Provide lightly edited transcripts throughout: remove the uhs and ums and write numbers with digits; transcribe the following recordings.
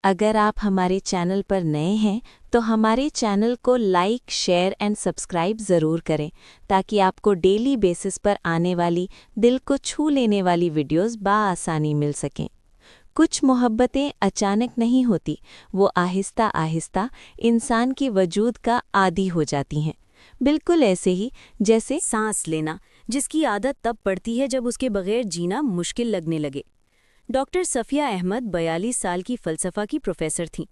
अगर आप हमारे चैनल पर नए हैं तो हमारे चैनल को लाइक, शेयर एंड सब्सक्राइब ज़रूर करें ताकि आपको डेली बेसिस पर आने वाली दिल को छू लेने वाली वीडियोस बआसानी मिल सकें। कुछ मोहब्बतें अचानक नहीं होती, वो आहिस्ता आहिस्ता इंसान के वजूद का आदी हो जाती हैं। बिल्कुल ऐसे ही जैसे सांस लेना, जिसकी आदत तब पड़ती है जब उसके बगैर जीना मुश्किल लगने लगे। डॉक्टर सफिया अहमद 42 साल की फ़लसफ़ा की प्रोफेसर थीं।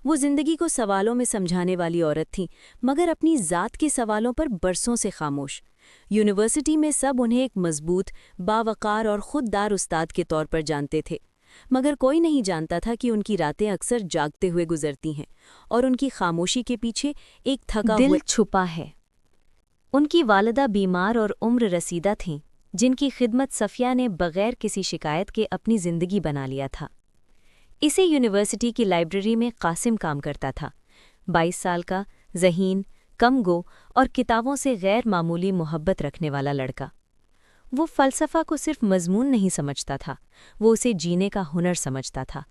वो ज़िंदगी को सवालों में समझाने वाली औरत थीं, मगर अपनी ज़ात के सवालों पर बरसों से खामोश। यूनिवर्सिटी में सब उन्हें एक मजबूत, बावकार और खुददार उस्ताद के तौर पर जानते थे, मगर कोई नहीं जानता था कि उनकी रातें अक्सर जागते हुए गुजरती हैं और उनकी खामोशी के पीछे एक थका दिल हुआ छुपा है। उनकी वालिदा बीमार और उम्र रसीदा थीं, जिनकी खिदमत सफिया ने बग़ैर किसी शिकायत के अपनी ज़िंदगी बना लिया था। इसी यूनिवर्सिटी की लाइब्रेरी में कासिम काम करता था। 22 साल का, ज़हीन, कमगो और किताबों से गैर मामूली मोहब्बत रखने वाला लड़का। वो फ़लसफ़ा को सिर्फ मज़मून नहीं समझता था, वो उसे जीने का हुनर समझता था।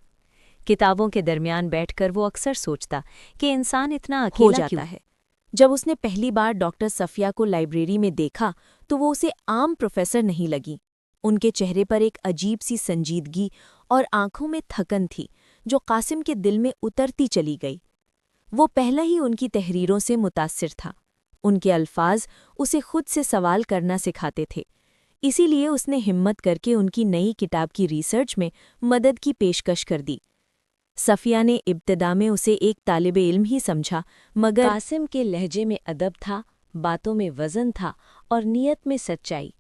किताबों के दरमियान बैठकर वो अक्सर सोचता कि इंसान इतना अकेला क्यों है। जब उसने पहली बार डॉक्टर सफिया को लाइब्रेरी में देखा तो वो उसे आम प्रोफेसर नहीं लगी। उनके चेहरे पर एक अजीब सी संजीदगी और आंखों में थकन थी जो कासिम के दिल में उतरती चली गई। वो पहले ही उनकी तहरीरों से मुतासिर था। उनके अल्फाज उसे खुद से सवाल करना सिखाते थे। इसीलिए उसने हिम्मत करके उनकी नई किताब की रिसर्च में मदद की पेशकश कर दी। सफिया ने इब्तिदा में उसे एक तालिबे इल्म ही समझा, मगर कासिम के लहजे में अदब था, बातों में वज़न था और नीयत में सच्चाई।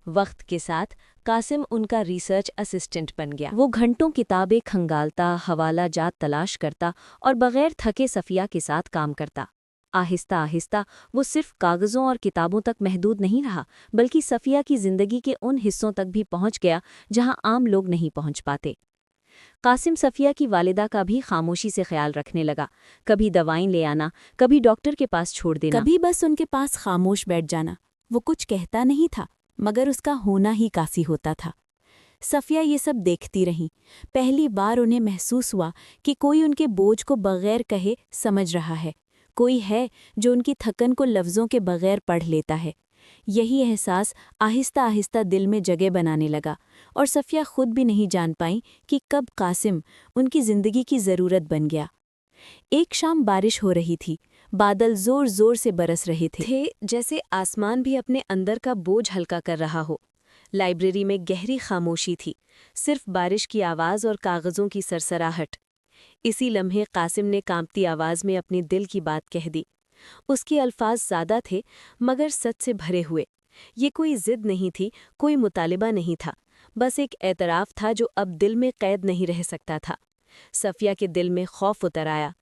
वक्त के साथ कासिम उनका रिसर्च असिस्टेंट बन गया। वो घंटों किताबें खंगालता, हवाला जात तलाश करता और बग़ैर थके सफिया के साथ काम करता। आहिस्ता आहिस्ता वो सिर्फ कागज़ों और किताबों तक महदूद नहीं रहा, बल्कि सफिया की ज़िंदगी के उन हिस्सों तक भी पहुंच गया जहां आम लोग नहीं पहुंच पाते। कासिम सफिया की वालिदा का भी खामोशी से ख्याल रखने लगा। कभी दवाएं ले आना, कभी डॉक्टर के पास छोड़ देना, कभी बस उनके पास खामोश बैठ जाना। वो कुछ कहता नहीं था, मगर उसका होना ही काफ़ी होता था। सफिया ये सब देखती रहीं। पहली बार उन्हें महसूस हुआ कि कोई उनके बोझ को बग़ैर कहे समझ रहा है, कोई है जो उनकी थकन को लफ्ज़ों के बग़ैर पढ़ लेता है। यही एहसास आहिस्ता आहिस्ता दिल में जगह बनाने लगा और सफिया खुद भी नहीं जान पाई कि कब कासिम उनकी ज़िंदगी की ज़रूरत बन गया। एक शाम बारिश हो रही थी, बादल ज़ोर ज़ोर से बरस रहे थे जैसे आसमान भी अपने अंदर का बोझ हल्का कर रहा हो। लाइब्रेरी में गहरी खामोशी थी, सिर्फ बारिश की आवाज़ और कागज़ों की सरसराहट। इसी लम्हे कासिम ने कांपती आवाज़ में अपनी दिल की बात कह दी। उसके अल्फाज ज़्यादा थे, मगर सच से भरे हुए। ये कोई ज़िद नहीं थी, कोई मुतालिबा नहीं था, बस एक एतराफ़ था जो अब दिल में कैद नहीं रह सकता था। सफिया के दिल में खौफ उतर आया।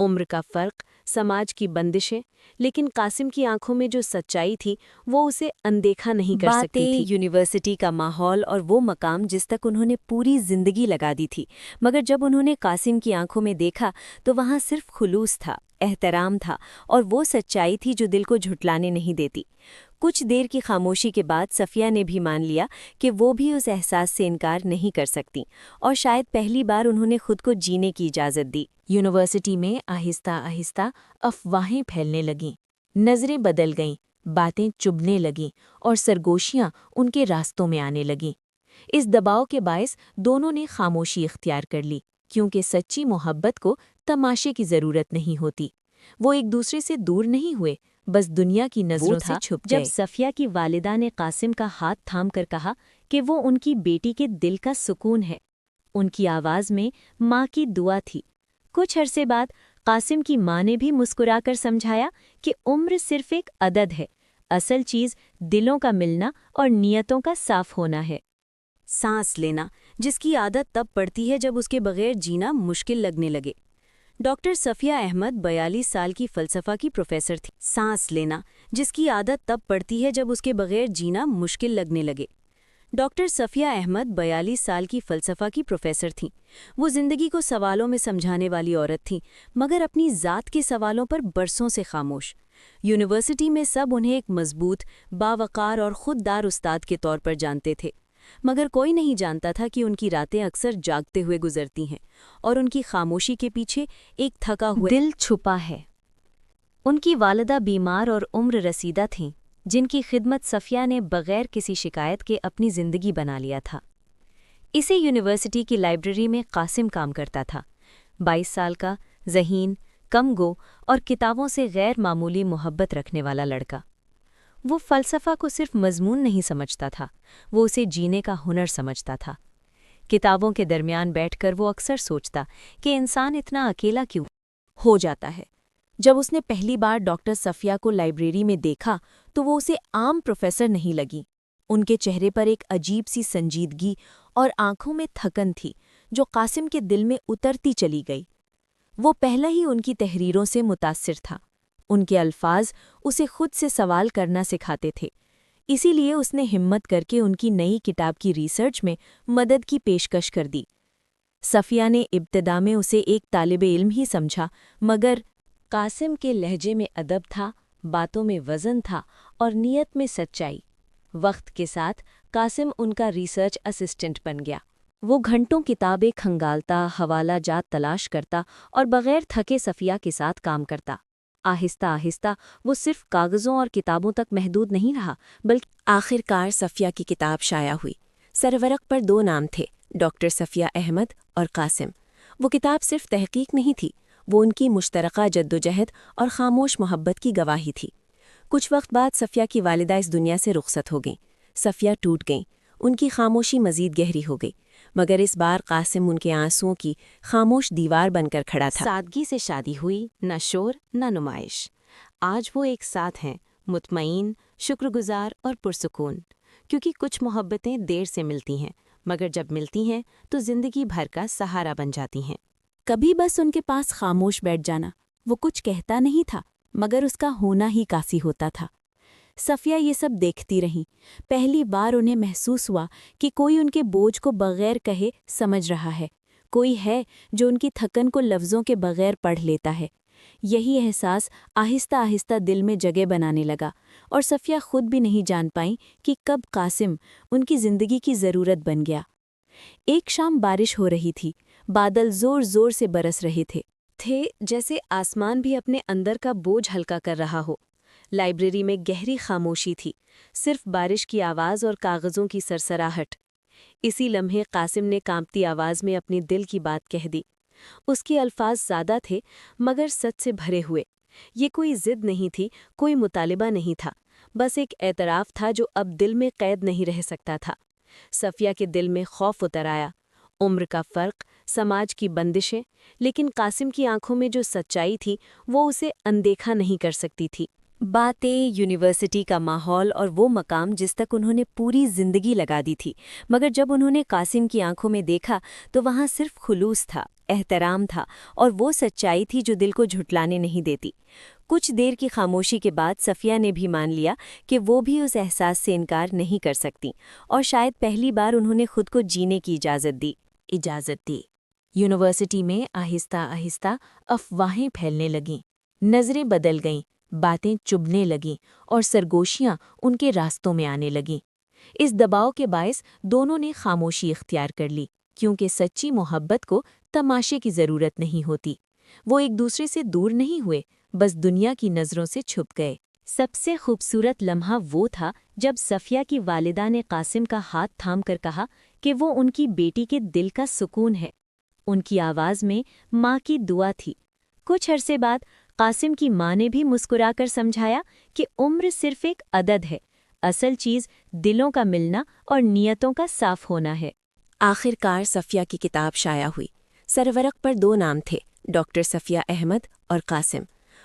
उम्र का फ़र्क, समाज की बंदिशें, लेकिन कासिम की आंखों में जो सच्चाई थी वो उसे अनदेखा नहीं कर सकती थी। यूनिवर्सिटी का माहौल और वो मकाम जिस तक उन्होंने पूरी ज़िंदगी लगा दी थी, मगर जब उन्होंने कासिम की आंखों में देखा तो वहाँ सिर्फ खुलूस था, एहतराम था और वो सच्चाई थी जो दिल को झुटलाने नहीं देती। कुछ देर की खामोशी के बाद सफिया ने भी मान लिया कि वो भी उस एहसास से इनकार नहीं कर सकती, और शायद पहली बार उन्होंने खुद को जीने की इजाज़त दी। यूनिवर्सिटी में आहिस्ता आहिस्ता अफवाहें फैलने लगीं, नज़रें बदल गईं, बातें चुभने लगीं और सरगोशियाँ उनके रास्तों में आने लगीं। इस दबाव के बायस दोनों ने खामोशी इख्तियार कर ली, क्योंकि सच्ची मोहब्बत को तमाशे की ज़रूरत नहीं होती। वो एक दूसरे से दूर नहीं हुए, बस दुनिया की नज़रों से छुप गए। जब सफिया की वालिदा ने कासिम का हाथ थाम कर कहा कि वो उनकी बेटी के दिल का सुकून है, उनकी आवाज़ में माँ की दुआ थी। कुछ अरसे बाद कासिम की माँ ने भी मुस्कुराकर समझाया कि उम्र सिर्फ एक अदद है, असल चीज़ दिलों का मिलना और नियतों का साफ होना है। सांस लेना, जिसकी आदत तब पड़ती है जब उसके बगैर जीना मुश्किल लगने लगे। डॉक्टर सफिया अहमद 42 साल की फ़लसफ़ा की प्रोफेसर थी। सांस लेना, जिसकी आदत तब पड़ती है जब उसके बगैर जीना मुश्किल लगने लगे। डॉक्टर सफिया अहमद 42 साल की फ़लसफ़ा की प्रोफेसर थीं। वो ज़िंदगी को सवालों में समझाने वाली औरत थीं, मगर अपनी ज़ात के सवालों पर बरसों से खामोश। यूनिवर्सिटी में सब उन्हें एक मजबूत, बावकार और खुददार उस्ताद के तौर पर जानते थे, مگر کوئی نہیں جانتا تھا کہ ان کی راتیں اکثر جاگتے ہوئے گزرتی ہیں اور ان کی خاموشی کے پیچھے ایک تھکا ہوا دل چھپا ہے۔ ان کی والدہ بیمار اور عمر رسیدہ تھیں، جن کی خدمت صفیہ نے بغیر کسی شکایت کے اپنی زندگی بنا لیا تھا۔ اسی یونیورسٹی کی لائبریری میں قاسم کام کرتا تھا، 22 سال کا، ذہین، کم گو اور کتابوں سے غیر معمولی محبت رکھنے والا لڑکا۔ وہ فلسفہ کو صرف مضمون نہیں سمجھتا تھا، وہ اسے جینے کا ہنر سمجھتا تھا۔ کتابوں کے درمیان بیٹھ کر وہ اکثر سوچتا کہ انسان اتنا اکیلا کیوں ہو جاتا ہے۔ جب اس نے پہلی بار ڈاکٹر صفیہ کو لائبریری میں دیکھا تو وہ اسے عام پروفیسر نہیں لگی۔ ان کے چہرے پر ایک عجیب سی سنجیدگی اور آنکھوں میں تھکن تھی جو قاسم کے دل میں اترتی چلی گئی۔ وہ پہلے ہی ان کی تحریروں سے متاثر تھا۔ ان کے الفاظ اسے خود سے سوال کرنا سکھاتے تھے، اسی لیے اس نے ہمت کر کے ان کی نئی کتاب کی ریسرچ میں مدد کی پیشکش کر دی۔ صفیہ نے ابتدا میں اسے ایک طالب علم ہی سمجھا، مگر قاسم کے لہجے میں ادب تھا، باتوں میں وزن تھا اور نیت میں سچائی۔ وقت کے ساتھ قاسم ان کا ریسرچ اسسٹنٹ بن گیا۔ وہ گھنٹوں کتابیں کھنگالتا، حوالہ جات تلاش کرتا اور بغیر تھکے صفیہ کے ساتھ کام کرتا۔ آہستہ آہستہ وہ صرف کاغذوں اور کتابوں تک محدود نہیں رہا، بلکہ آخر کار صفیہ کی کتاب شائع ہوئی۔ سرورق پر 2 نام تھے، ڈاکٹر صفیہ احمد اور قاسم۔ وہ کتاب صرف تحقیق نہیں تھی، وہ ان کی مشترکہ جدوجہد اور خاموش محبت کی گواہی تھی۔ کچھ وقت بعد صفیہ کی والدہ اس دنیا سے رخصت ہو گئیں۔ صفیہ ٹوٹ گئیں، ان کی خاموشی مزید گہری ہو گئی، مگر اس بار قاسم ان کے آنسوؤں کی خاموش دیوار بن کر کھڑا تھا۔ سادگی سے شادی ہوئی، نہ شور نہ نمائش۔ آج وہ ایک ساتھ ہیں، مطمئن، شکر گزار اور پرسکون، کیونکہ کچھ محبتیں دیر سے ملتی ہیں، مگر جب ملتی ہیں تو زندگی بھر کا سہارا بن جاتی ہیں۔ کبھی بس ان کے پاس خاموش بیٹھ جانا، وہ کچھ کہتا نہیں تھا مگر اس کا ہونا ہی کافی ہوتا تھا۔ صفیہ یہ سب دیکھتی رہیں۔ پہلی بار انہیں محسوس ہوا کہ کوئی ان کے بوجھ کو بغیر کہے سمجھ رہا ہے، کوئی ہے جو ان کی تھکن کو لفظوں کے بغیر پڑھ لیتا ہے۔ یہی احساس آہستہ آہستہ دل میں جگہ بنانے لگا، اور صفیہ خود بھی نہیں جان پائیں کہ کب قاسم ان کی زندگی کی ضرورت بن گیا۔ ایک شام بارش ہو رہی تھی، بادل زور زور سے برس رہے تھے جیسے آسمان بھی اپنے اندر کا بوجھ ہلکا کر رہا ہو۔ لائبریری میں گہری خاموشی تھی، صرف بارش کی آواز اور کاغذوں کی سرسراہٹ۔ اسی لمحے قاسم نے کانپتی آواز میں اپنی دل کی بات کہہ دی۔ اس کے الفاظ زیادہ تھے مگر سچ سے بھرے ہوئے۔ یہ کوئی ضد نہیں تھی، کوئی مطالبہ نہیں تھا، بس ایک اعتراف تھا جو اب دل میں قید نہیں رہ سکتا تھا۔ صفیہ کے دل میں خوف اتر آیا، عمر کا فرق، سماج کی بندشیں، لیکن قاسم کی آنکھوں میں جو سچائی تھی وہ اسے اندیکھا نہیں کر سکتی تھی۔ باتیں، یونیورسٹی کا ماحول اور وہ مقام جس تک انہوں نے پوری زندگی لگا دی تھی، مگر جب انہوں نے قاسم کی آنکھوں میں دیکھا تو وہاں صرف خلوص تھا، احترام تھا اور وہ سچائی تھی جو دل کو جھٹلانے نہیں دیتی۔ کچھ دیر کی خاموشی کے بعد صفیہ نے بھی مان لیا کہ وہ بھی اس احساس سے انکار نہیں کر سکتی، اور شاید پہلی بار انہوں نے خود کو جینے کی اجازت دی۔ یونیورسٹی میں آہستہ آہستہ افواہیں پھیلنے لگیں، نظریں بدل گئیں، باتیں چبھنے لگیں اور سرگوشیاں ان کے راستوں میں آنے لگیں۔ اس دباؤ کے باعث دونوں نے خاموشی اختیار کر لی، کیونکہ سچی محبت کو تماشے کی ضرورت نہیں ہوتی۔ وہ ایک دوسرے سے دور نہیں ہوئے، بس دنیا کی نظروں سے چھپ گئے۔ سب سے خوبصورت لمحہ وہ تھا جب صفیہ کی والدہ نے قاسم کا ہاتھ تھام کر کہا کہ وہ ان کی بیٹی کے دل کا سکون ہے۔ ان کی آواز میں ماں کی دعا تھی۔ کچھ عرصے بعد قاسم کی ماں نے بھی مسکرا کر سمجھایا کہ عمر صرف ایک عدد ہے، اصل چیز دلوں کا ملنا اور نیتوں کا صاف ہونا ہے۔ آخر کار صفیہ کی کتاب شائع ہوئی۔ سرورق پر 2 نام تھے، ڈاکٹر صفیہ احمد اور قاسم۔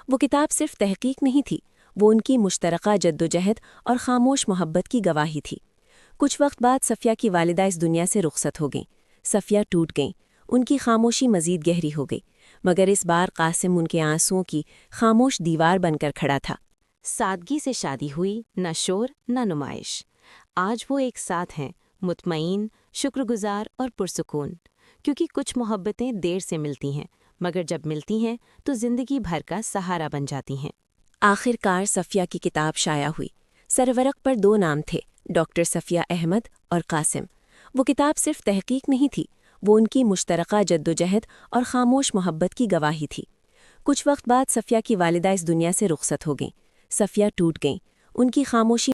وہ کتاب صرف تحقیق نہیں تھی، وہ ان کی مشترکہ جدوجہد اور خاموش محبت کی گواہی تھی۔ کچھ وقت بعد صفیہ کی والدہ اس دنیا سے رخصت ہو گئیں۔ صفیہ ٹوٹ گئیں، ان کی خاموشی مزید گہری ہو گئی، مگر اس بار قاسم ان کے آنسوؤں کی خاموش دیوار بن کر کھڑا تھا۔ سادگی سے شادی ہوئی، نہ شور نہ نمائش۔ آج وہ ایک ساتھ ہیں، مطمئن، شکر گزار اور پرسکون، کیونکہ کچھ محبتیں دیر سے ملتی ہیں، مگر جب ملتی ہیں تو زندگی بھر کا سہارا بن جاتی ہیں۔ آخر کار صفیہ کی کتاب شائع ہوئی۔ سرورق پر 2 نام تھے، ڈاکٹر صفیہ احمد اور قاسم۔ وہ کتاب صرف تحقیق نہیں تھی، وہ ان کی مشترکہ جدوجہد اور خاموش محبت کی گواہی تھی۔ کچھ وقت بعد صفیہ کی والدہ اس دنیا سے رخصت ہو گئیں۔ صفیہ ٹوٹ گئیں، ان کی خاموشی